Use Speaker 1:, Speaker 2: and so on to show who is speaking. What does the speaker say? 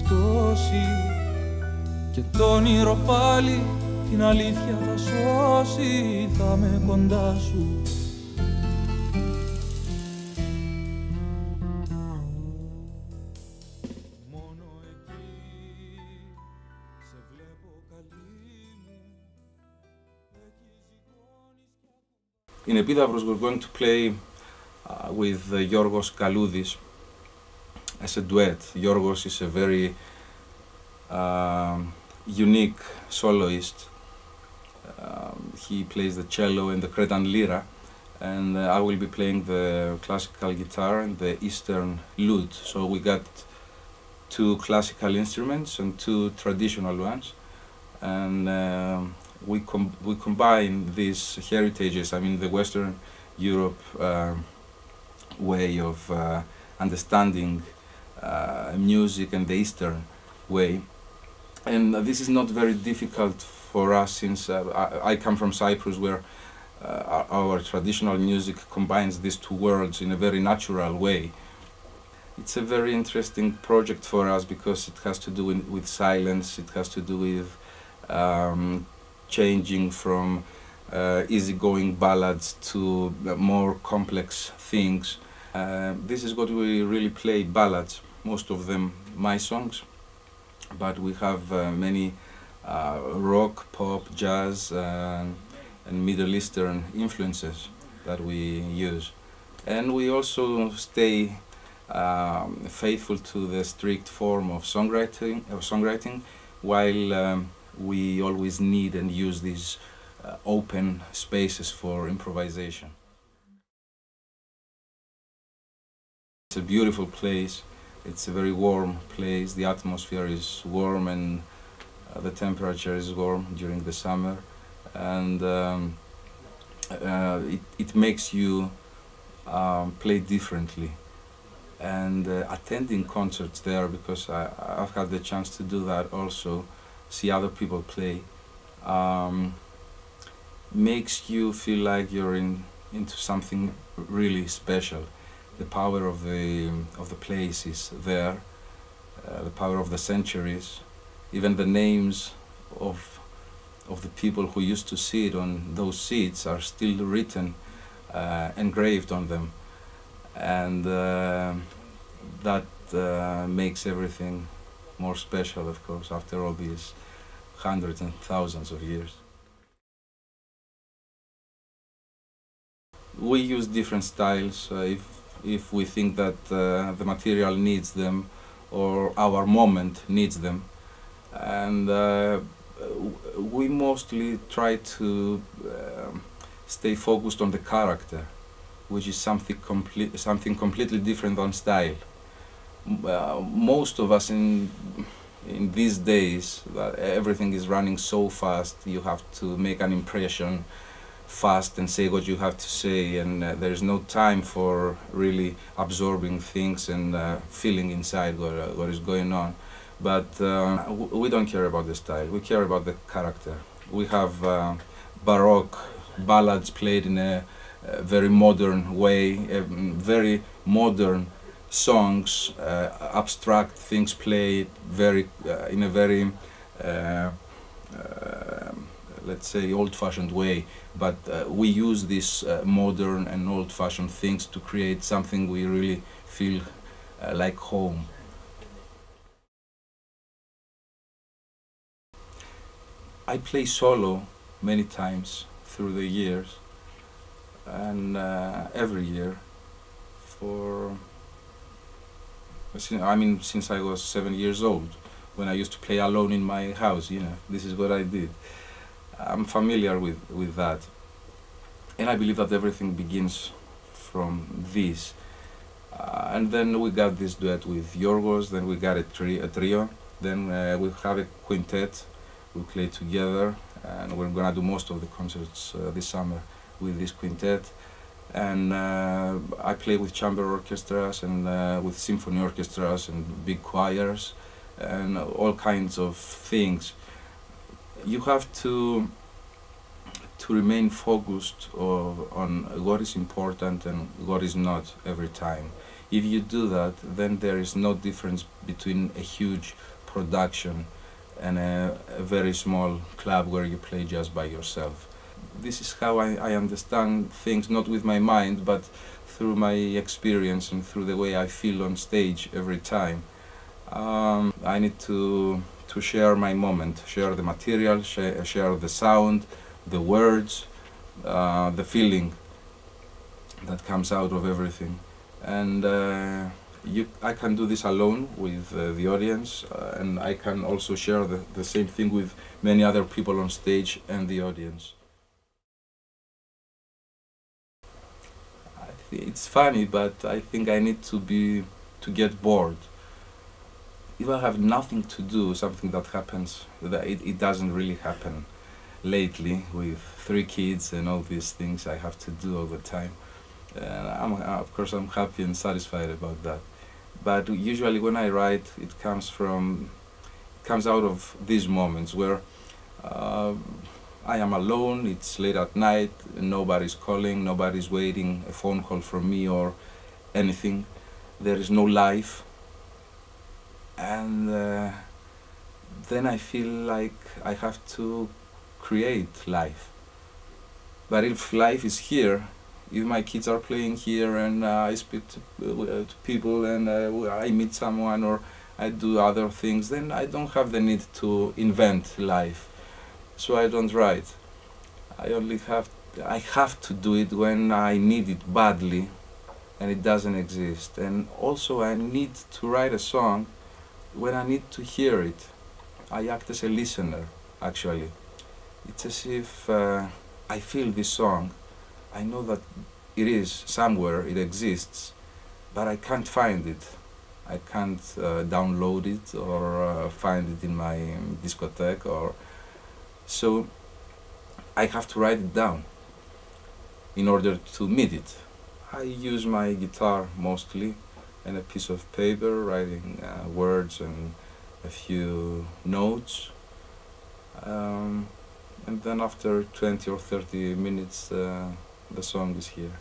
Speaker 1: γλιστώσει και το όνειρο πάλι την αλήθεια θα σώσει. Θα με κοντά σου. Μόνο εκεί σε βλέπω καλή μου.
Speaker 2: In Epidavros we're going to play with Yorgos Kaloudis as a duet. Yorgos is a very unique soloist. He plays the cello and the Cretan lyra, and I will be playing the classical guitar and the Eastern lute. So we got two classical instruments and two traditional ones, and we combine these heritages. I mean, the Western Europe way of understanding music and the Eastern way. And this is not very difficult for us, since I come from Cyprus, where our traditional music combines these two worlds in a very natural way. It's a very interesting project for us because it has to do with silence, it has to do with changing from easygoing ballads to more complex things. This is what we really play, ballads, most of them my songs, but we have many rock, pop, jazz and Middle Eastern influences that we use. And we also stay faithful to the strict form of songwriting, while we always need and use these open spaces for improvisation. It's a beautiful place. It's a very warm place. The atmosphere is warm and the temperature is warm during the summer, and it makes you play differently. And attending concerts there, because I've had the chance to do that also, see other people play, makes you feel like you're into something really special. The power of the place is there, the power of the centuries. Even the names of the people who used to sit on those seats are still written, engraved on them, and that makes everything more special, of course, after all these hundreds and thousands of years. We use different styles if we think that the material needs them or our moment needs them, and we mostly try to stay focused on the character, which is something completely different than style. Most of us in these days, everything is running so fast. You have to make an impression fast and say what you have to say, and there is no time for really absorbing things and feeling inside what is going on. But we don't care about the style, we care about the character. We have Baroque ballads played in a very modern way, very modern songs, abstract things played in a very let's say old-fashioned way, but we use these modern and old-fashioned things to create something we really feel like home. I play solo many times through the years, and every year since I was 7 years old, when I used to play alone in my house, this is what I did. I'm familiar with that, and I believe that everything begins from this. And then we got this duet with Yorgos, then we got a trio, then we have a quintet, we play together, and we're gonna do most of the concerts this summer with this quintet. And I play with chamber orchestras and with symphony orchestras and big choirs and all kinds of things. You have to remain focused on what is important and what is not every time. If you do that, then there is no difference between a huge production and a very small club where you play just by yourself. This is how I understand things, not with my mind, but through my experience and through the way I feel on stage every time. I need to share my moment, share the material, share the sound, the words, the feeling that comes out of everything. And I can do this alone with the audience, and I can also share the same thing with many other people on stage and the audience. It's funny, but I think I need to get bored. If I have nothing to do, something that happens, it doesn't really happen lately with 3 kids and all these things I have to do all the time. Of course I'm happy and satisfied about that. But usually when I write, it comes out of these moments where I am alone, it's late at night, nobody's calling, nobody's waiting a phone call from me or anything. There is no life. And then I feel like I have to create life. But if life is here, if my kids are playing here and I speak to people and I meet someone or I do other things, then I don't have the need to invent life. So I don't write. I have to do it when I need it badly and it doesn't exist. And also I need to write a song when I need to hear it. I act as a listener, actually. It's as if I feel this song. I know that it is somewhere, it exists, but I can't find it. I can't download it or find it in my discotheque, so I have to write it down in order to meet it. I use my guitar mostly and a piece of paper, writing words and a few notes. And then after 20 or 30 minutes, the song is here.